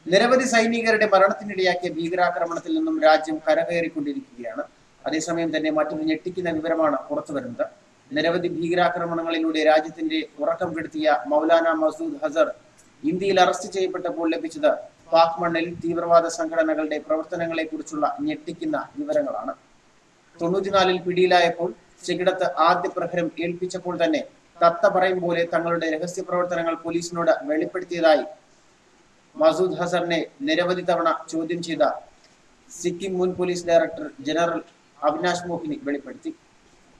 നിരവധി സൈനികരുടെ മരണത്തിനിടയാക്കിയ ഭീകരാക്രമണത്തിൽ നിന്നും രാജ്യം കരകയറിക്കൊണ്ടിരിക്കുകയാണ്. അതേസമയം തന്നെ മറ്റൊരു ഞെട്ടിക്കുന്ന വിവരമാണ് പുറത്തുവരുന്നത്. നിരവധി ഭീകരാക്രമണങ്ങളിലൂടെ രാജ്യത്തിന്റെ ഉറക്കം കെടുത്തിയ മൗലാന മസൂദ് അസർ ഇന്ത്യയിൽ അറസ്റ്റ് ചെയ്യപ്പെട്ടപ്പോൾ ലഭിച്ചത് പാക് മണ്ണിൽ തീവ്രവാദ സംഘടനകളുടെ പ്രവർത്തനങ്ങളെ കുറിച്ചുള്ള ഞെട്ടിക്കുന്ന വിവരങ്ങളാണ്. 94-ൽ പിടിയിലായപ്പോൾ ചെകിടത്ത് ആദ്യ പ്രഹരം ഏൽപ്പിച്ചപ്പോൾ തന്നെ തത്ത പറയും പോലെ തങ്ങളുടെ രഹസ്യ പ്രവർത്തനങ്ങൾ പോലീസിനോട് വെളിപ്പെടുത്തിയതായി മസൂദ് അസറിനെ നിരവധി തവണ ചോദ്യം ചെയ്ത സിക്കിം മുൻ പോലീസ് ഡയറക്ടർ ജനറൽ അവിനാഷ് മോഹിനി വെളിപ്പെടുത്തി.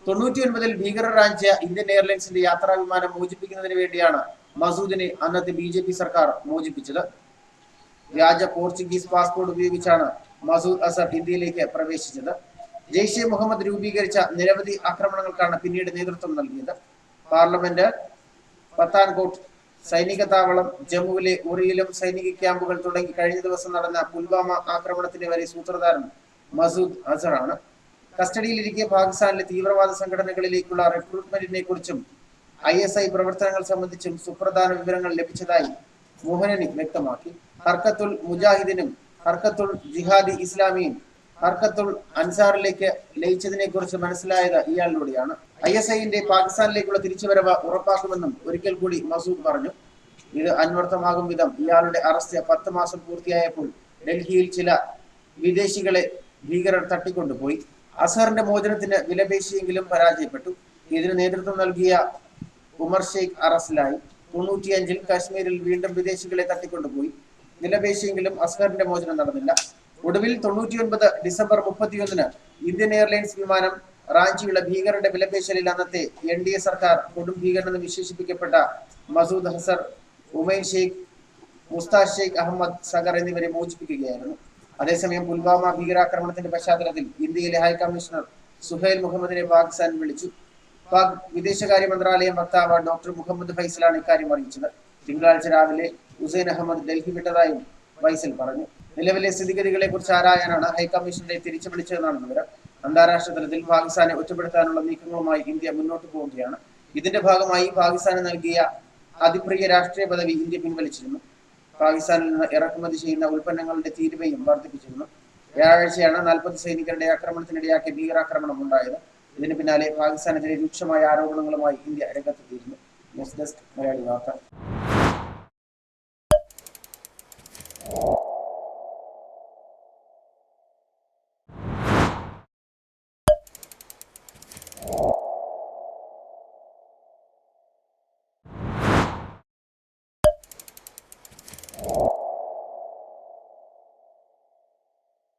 99-ൽ ഭീകരർ റാഞ്ചിയ ഇന്ത്യൻ എയർലൈൻസിന്റെ യാത്രാ വിമാനം മോചിപ്പിക്കുന്നതിന് വേണ്ടിയാണ് മസൂദിനെ അന്നത്തെ BJP സർക്കാർ മോചിപ്പിച്ചത്. വ്യാജ പോർച്ചുഗീസ് പാസ്പോർട്ട് ഉപയോഗിച്ചാണ് മസൂദ് അസർ ഇന്ത്യയിലേക്ക് പ്രവേശിച്ചത്. ജെയ്ഷെ മുഹമ്മദ് രൂപീകരിച്ച നിരവധി ആക്രമണങ്ങൾക്കാണ് പിന്നീട് നേതൃത്വം നൽകിയത്. പാർലമെന്റ്, പത്താൻകോട്ട് സൈനിക താവളം, ജമ്മുവിലെ ഉറിയിലും സൈനിക ക്യാമ്പുകൾ തുടങ്ങി കഴിഞ്ഞ ദിവസം നടന്ന പുൽവാമ ആക്രമണത്തിന്റെ വരെ സൂത്രധാരൻ മസൂദ് അസറാണ്. കസ്റ്റഡിയിലിരിക്കെ പാകിസ്ഥാനിലെ തീവ്രവാദ സംഘടനകളിലേക്കുള്ള റിക്രൂട്ട്മെന്റിനെ കുറിച്ചും ISI പ്രവർത്തനങ്ങൾ സംബന്ധിച്ചും സുപ്രധാന വിവരങ്ങൾ ലഭിച്ചതായി മോഹനനി വ്യക്തമാക്കി. ഹർക്കത്തുൽ മുജാഹിദിനും ഹർക്കത്തുൽ ജിഹാദി ഇസ്ലാമിയും ഹർക്കത്തുൽ അൻസാറിലേക്ക് ലയിച്ചതിനെ കുറിച്ച് മനസ്സിലായത് ഇയാളിലൂടെയാണ്. ISIന്റെ പാകിസ്ഥാനിലേക്കുള്ള തിരിച്ചുവരവ് ഉറപ്പാക്കുമെന്നും ഒരിക്കൽ കൂടി മസൂദ് പറഞ്ഞു. ഇത് അന്വർത്ഥമാകും വിധം ഇയാളുടെ അറസ്റ്റ് 10 മാസം പൂർത്തിയായപ്പോൾ ഡൽഹിയിൽ ചില വിദേശികളെ ഭീകരർ തട്ടിക്കൊണ്ടുപോയി. അസഹറിന്റെ മോചനത്തിന് വിലപേശിയെങ്കിലും പരാജയപ്പെട്ടു. ഇതിന് നേതൃത്വം നൽകിയ ഉമർ ഷെയ്ഖ് അറസ്റ്റിലായി. 95-ൽ കാശ്മീരിൽ വീണ്ടും വിദേശികളെ തട്ടിക്കൊണ്ടുപോയി. വിലപേശിയെങ്കിലും അസഹറിന്റെ മോചനം നടന്നില്ല. ഒടുവിൽ 99 ഡിസംബർ 31-ന് ഇന്ത്യൻ എയർലൈൻസ് വിമാനം റാഞ്ചിയുള്ള ഭീകരരുടെ വിലപേശലിൽ അന്നത്തെ NDA സർക്കാർ കൊടും ഭീകരനെന്ന് വിശേഷിപ്പിക്കപ്പെട്ട മസൂദ് അസർ, ഉമൈൻ ഷെയ്ഖ്, മുസ്താദ് ഷെയ്ഖ് അഹമ്മദ് സഗർ എന്നിവരെ മോചിപ്പിക്കുകയായിരുന്നു. അതേസമയം പുൽവാമ ഭീകരാക്രമണത്തിന്റെ പശ്ചാത്തലത്തിൽ ഇന്ത്യയിലെ ഹൈക്കമ്മീഷണർ സുഹൈൽ മുഹമ്മദിനെ പാകിസ്ഥാൻ വിളിച്ചു. പാക് വിദേശകാര്യ മന്ത്രാലയം വക്താവ് ഡോക്ടർ മുഹമ്മദ് ഫൈസലാണ് ഇക്കാര്യം അറിയിച്ചത്. തിങ്കളാഴ്ച രാവിലെ ഹുസൈൻ അഹമ്മദ് ഡൽഹി വിട്ടതായും ഫൈസൽ പറഞ്ഞു. നിലവിലെ സ്ഥിതിഗതികളെ കുറിച്ച് ആരായാനാണ് ഹൈക്കമ്മീഷനെ തിരിച്ചു വിളിച്ചതെന്നാണ് വിവരം. അന്താരാഷ്ട്ര തലത്തിൽ പാകിസ്ഥാനെ ഒറ്റപ്പെടുത്താനുള്ള നീക്കങ്ങളുമായി ഇന്ത്യ മുന്നോട്ട് പോവുകയാണ്. ഇതിന്റെ ഭാഗമായി പാകിസ്ഥാന് നൽകിയ അതിപ്രിയ രാഷ്ട്രീയ പദവി ഇന്ത്യ പിൻവലിച്ചിരുന്നു. പാകിസ്ഥാനിൽ നിന്ന് ഇറക്കുമതി ചെയ്യുന്ന ഉൽപ്പന്നങ്ങളുടെ തീരുവയും വർദ്ധിപ്പിച്ചിരുന്നു. വ്യാഴാഴ്ചയാണ് 40 സൈനികരുടെ ആക്രമണത്തിനിടയാക്കിയ ഭീകരാക്രമണം ഉണ്ടായത്. ഇതിന് പിന്നാലെ പാകിസ്ഥാനെതിരെ രൂക്ഷമായ ആരോപണങ്ങളുമായി ഇന്ത്യ രംഗത്തെത്തിയിരുന്നു. ന്യൂസ് ഡെസ്ക് മലയാളി വാർത്ത.